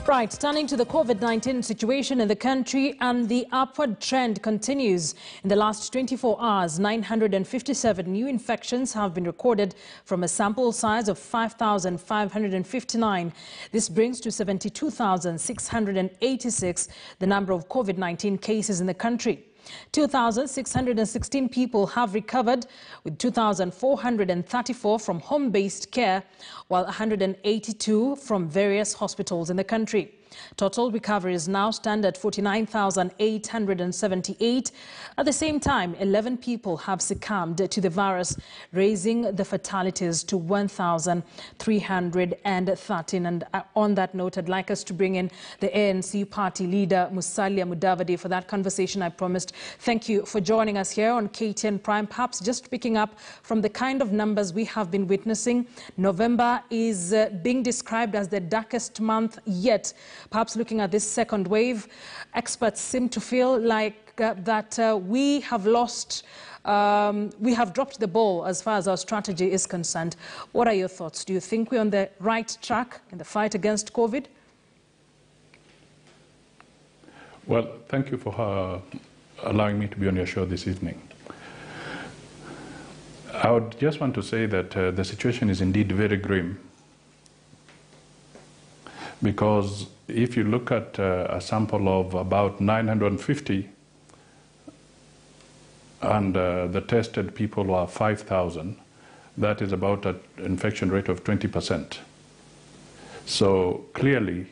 Right, turning to the COVID-19 situation in the country, and the upward trend continues. In the last 24 hours, 957 new infections have been recorded from a sample size of 5,559. This brings to 72,686 the number of COVID-19 cases in the country. 2,616 people have recovered, with 2,434 from home-based care, while 182 from various hospitals in the country. Total recoveries now stand at 49,878. At the same time, 11 people have succumbed to the virus, raising the fatalities to 1,313. And on that note, I'd like us to bring in the ANC party leader, Musalia Mudavadi, for that conversation I promised. Thank you for joining us here on KTN Prime. Perhaps just picking up from the kind of numbers we have been witnessing, November is being described as the darkest month yet. Perhaps looking at this second wave, experts seem to feel like we have lost, we have dropped the ball as far as our strategy is concerned. What are your thoughts? Do you think we're on the right track in the fight against COVID? Well, thank you for allowing me to be on your show this evening. I would just want to say that the situation is indeed very grim, because if you look at a sample of about 950 and the tested people are 5,000, that is about an infection rate of 20%. So clearly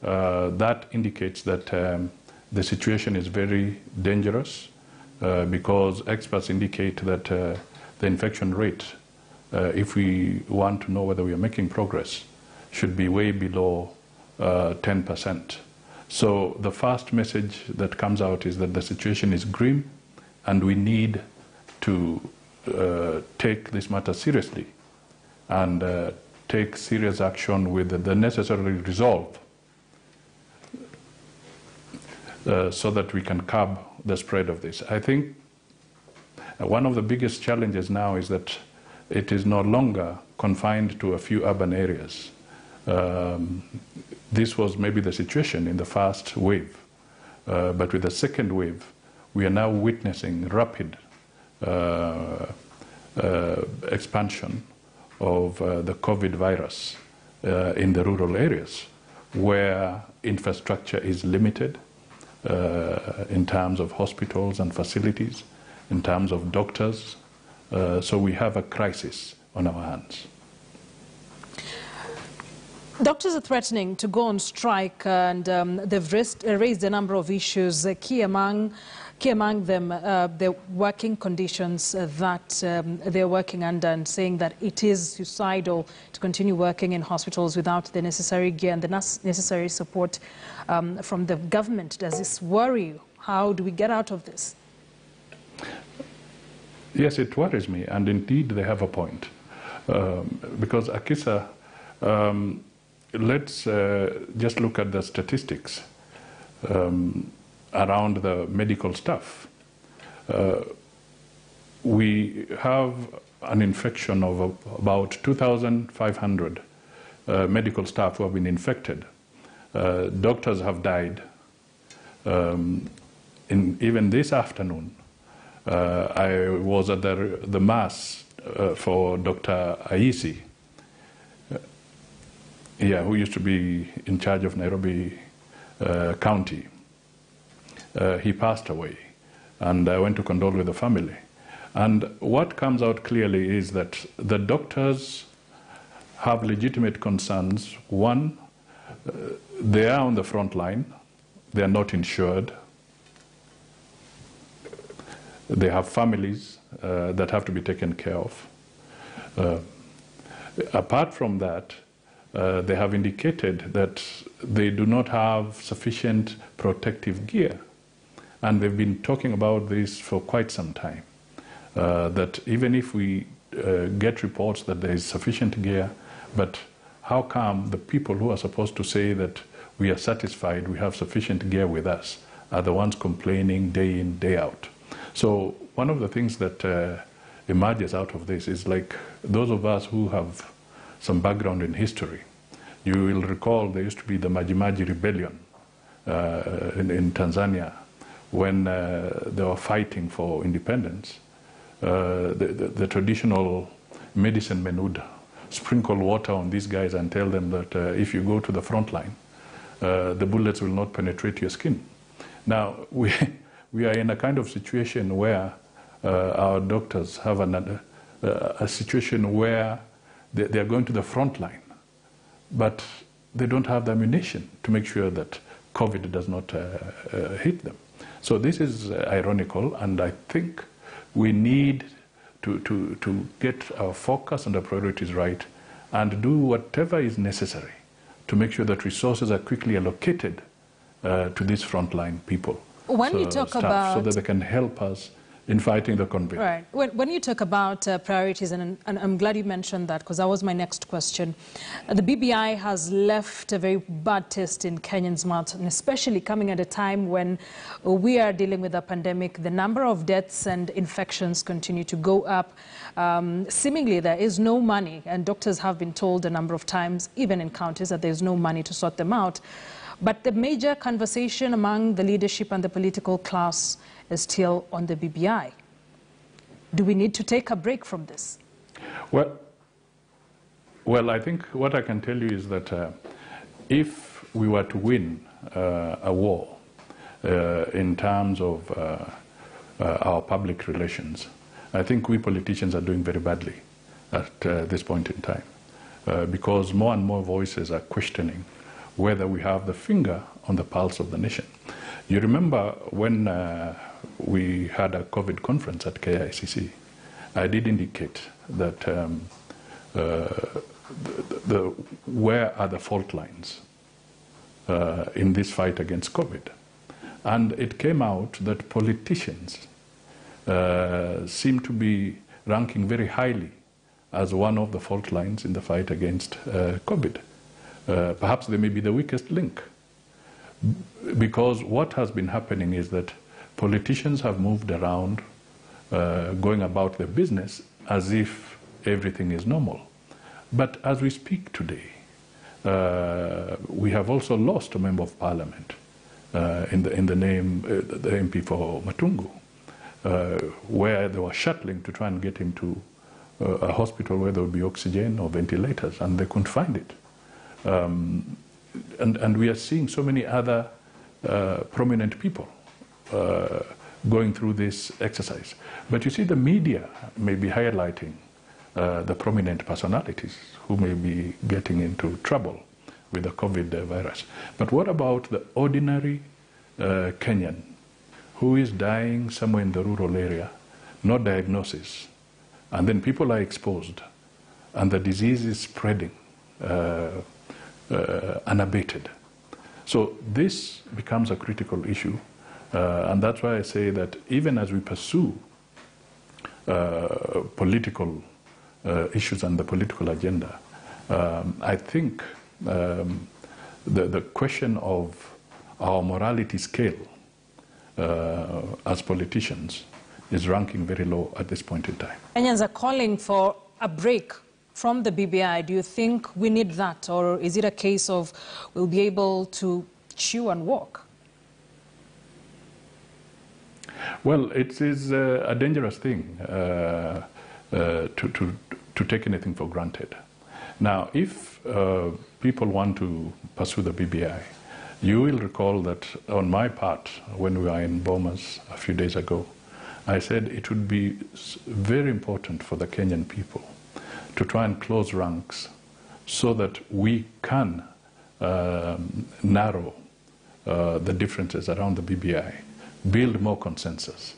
that indicates that the situation is very dangerous, because experts indicate that the infection rate, if we want to know whether we are making progress, should be way below 10%. So the first message that comes out is that the situation is grim, and we need to take this matter seriously and take serious action with the necessary resolve so that we can curb the spread of this. I think one of the biggest challenges now is that it is no longer confined to a few urban areas. This was maybe the situation in the first wave, but with the second wave, we are now witnessing rapid expansion of the COVID virus in the rural areas, where infrastructure is limited in terms of hospitals and facilities, in terms of doctors. So we have a crisis on our hands. Doctors are threatening to go on strike, and they've raised a number of issues. Key among them, the working conditions that they're working under, and saying that it is suicidal to continue working in hospitals without the necessary gear and the necessary support from the government. Does this worry you? How do we get out of this? Yes, it worries me, and indeed they have a point. Because Akisa, let's just look at the statistics around the medical staff. We have an infection of about 2,500 medical staff who have been infected. Doctors have died. Even this afternoon, I was at the mass for Dr. Aisi, who used to be in charge of Nairobi County. He passed away, and I went to condole with the family. And what comes out clearly is that the doctors have legitimate concerns. One, they are on the front line. They are not insured. They have families that have to be taken care of. Apart from that, they have indicated that they do not have sufficient protective gear. And they've been talking about this for quite some time. That even if we get reports that there is sufficient gear, but how come the people who are supposed to say that we are satisfied, we have sufficient gear with us, are the ones complaining day in, day out? So one of the things that emerges out of this is, like, those of us who have some background in history You will recall there used to be the Majimaji rebellion in Tanzania when they were fighting for independence. The traditional medicine men would sprinkle water on these guys and tell them that if you go to the front line, the bullets will not penetrate your skin. Now, we are in a kind of situation where our doctors have a situation where they are going to the front line, but they don't have the ammunition to make sure that COVID does not hit them. So this is ironical, and I think we need to get our focus and our priorities right and do whatever is necessary to make sure that resources are quickly allocated to these frontline people. When you talk about... So that they can help us in fighting the COVID. Right. When you talk about priorities, and I'm glad you mentioned that because that was my next question. The BBI has left a very bad taste in Kenyans' mouth, and especially coming at a time when we are dealing with a pandemic. The number of deaths and infections continue to go up. Seemingly there is no money, and doctors have been told a number of times, even in counties, that there's no money to sort them out. But the major conversation among the leadership and the political class is still on the BBI. Do we need to take a break from this? Well, I think what I can tell you is that if we were to win a war in terms of our public relations, I think we politicians are doing very badly at this point in time because more and more voices are questioning whether we have the finger on the pulse of the nation. You remember when we had a COVID conference at KICC, I did indicate that where are the fault lines in this fight against COVID? And it came out that politicians seem to be ranking very highly as one of the fault lines in the fight against COVID. Perhaps they may be the weakest link. Because what has been happening is that politicians have moved around, going about their business as if everything is normal. But as we speak today, we have also lost a member of parliament in the name, the MP for Matungu, where they were shuttling to try and get him to a hospital where there would be oxygen or ventilators, and they couldn't find it. And we are seeing so many other prominent people going through this exercise. But you see, the media may be highlighting the prominent personalities who may be getting into trouble with the COVID virus. But what about the ordinary Kenyan who is dying somewhere in the rural area, no diagnosis, and then people are exposed, and the disease is spreading unabated? So this becomes a critical issue, and that's why I say that even as we pursue political issues and the political agenda, I think the question of our morality scale as politicians is ranking very low at this point in time. Kenyans are calling for a break from the BBI. Do you think we need that, or is it a case of we'll be able to chew and walk? Well, it is a dangerous thing to take anything for granted. Now, if people want to pursue the BBI, you will recall that on my part, when we were in Bomas a few days ago, I said it would be very important for the Kenyan people to try and close ranks so that we can narrow the differences around the BBI, build more consensus.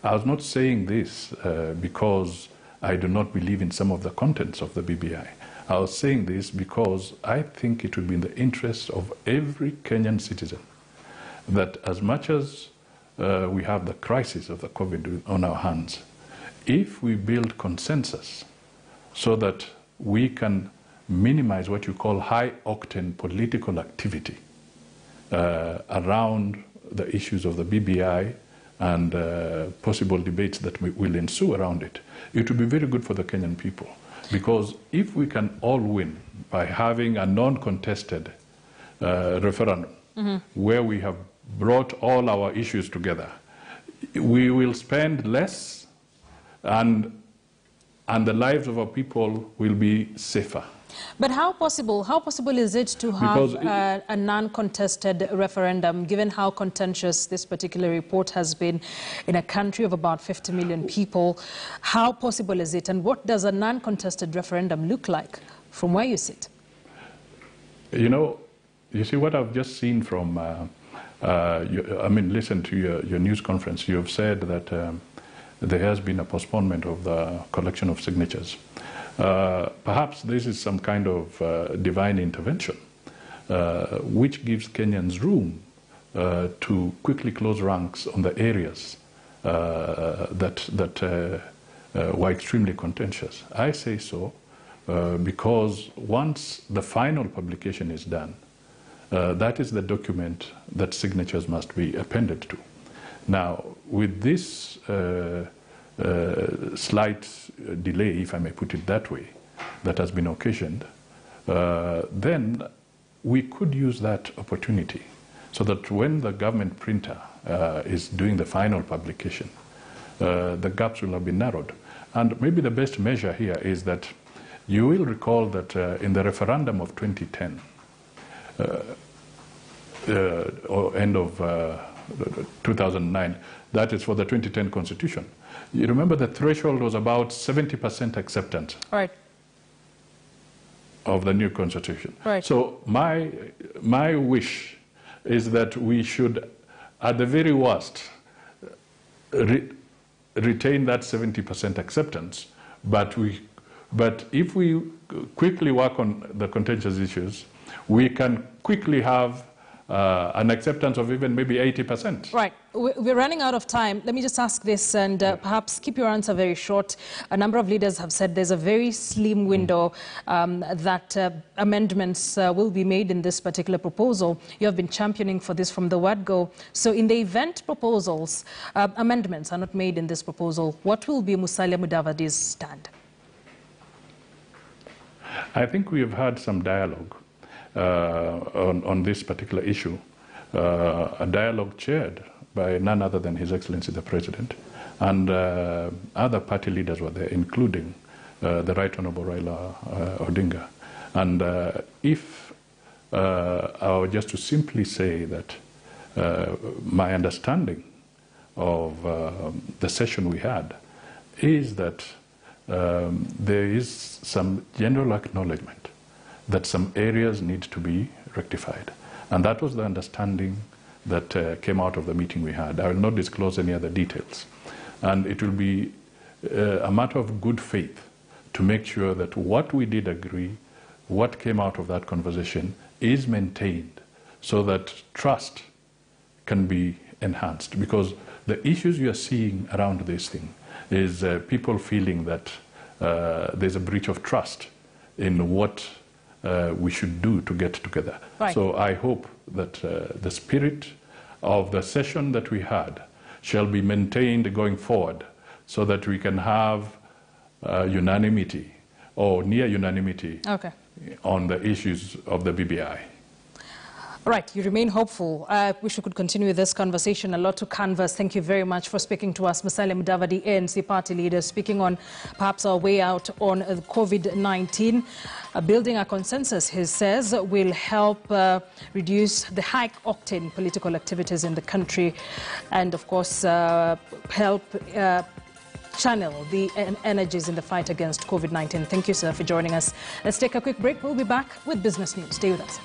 I was not saying this because I do not believe in some of the contents of the BBI. I was saying this because I think it would be in the interest of every Kenyan citizen that as much as we have the crisis of the COVID on our hands, if we build consensus so that we can minimize what you call high-octane political activity around the issues of the BBI and possible debates that will ensue around it, it would be very good for the Kenyan people. Because if we can all win by having a non-contested referendum, where we have brought all our issues together, we will spend less and the lives of our people will be safer. But how possible is it to have a non-contested referendum, given how contentious this particular report has been in a country of about 50 million people? How possible is it, and what does a non-contested referendum look like from where you sit? You see what I've just seen from, listen to your news conference. You have said that there has been a postponement of the collection of signatures. Perhaps this is some kind of divine intervention, which gives Kenyans room to quickly close ranks on the areas that were extremely contentious. I say so because once the final publication is done, that is the document that signatures must be appended to. Now, with this slight delay, if I may put it that way, that has been occasioned, then we could use that opportunity so that when the government printer is doing the final publication, the gaps will have been narrowed. And maybe the best measure here is that you will recall that in the referendum of 2010, or end of 2009, that is for the 2010 Constitution. You remember the threshold was about 70% acceptance of the new Constitution. So my wish is that we should, at the very worst, retain that 70% acceptance, but if we quickly work on the contentious issues, we can quickly have an acceptance of even maybe 80%. Right. We're running out of time. Let me just ask this, and perhaps keep your answer very short. A number of leaders have said there's a very slim window that amendments will be made in this particular proposal. You have been championing for this from the word go. So in the event proposals, amendments are not made in this proposal, what will be Musalia Mudavadi's stand? I think we have had some dialogue on this particular issue, a dialogue chaired by none other than His Excellency the President, and other party leaders were there, including the Right Honourable Raila Odinga. And if I were just to simply say that my understanding of the session we had is that there is some general acknowledgement that some areas need to be rectified. And that was the understanding that came out of the meeting we had. I will not disclose any other details. And it will be a matter of good faith to make sure that what we did agree, what came out of that conversation, is maintained so that trust can be enhanced. Because the issues you are seeing around this thing is people feeling that there's a breach of trust in what we should do to get together. So I hope that the spirit of the session that we had shall be maintained going forward so that we can have unanimity or near unanimity on the issues of the BBI. Right, you remain hopeful. I wish we could continue this conversation. A lot to canvas. Thank you very much for speaking to us. Musalia Mudavadi, ANC party leader, speaking on perhaps our way out on COVID-19. Building a consensus, he says, will help reduce the high-octane political activities in the country and, of course, help channel the energies in the fight against COVID-19. Thank you, sir, for joining us. Let's take a quick break. We'll be back with business news. Stay with us.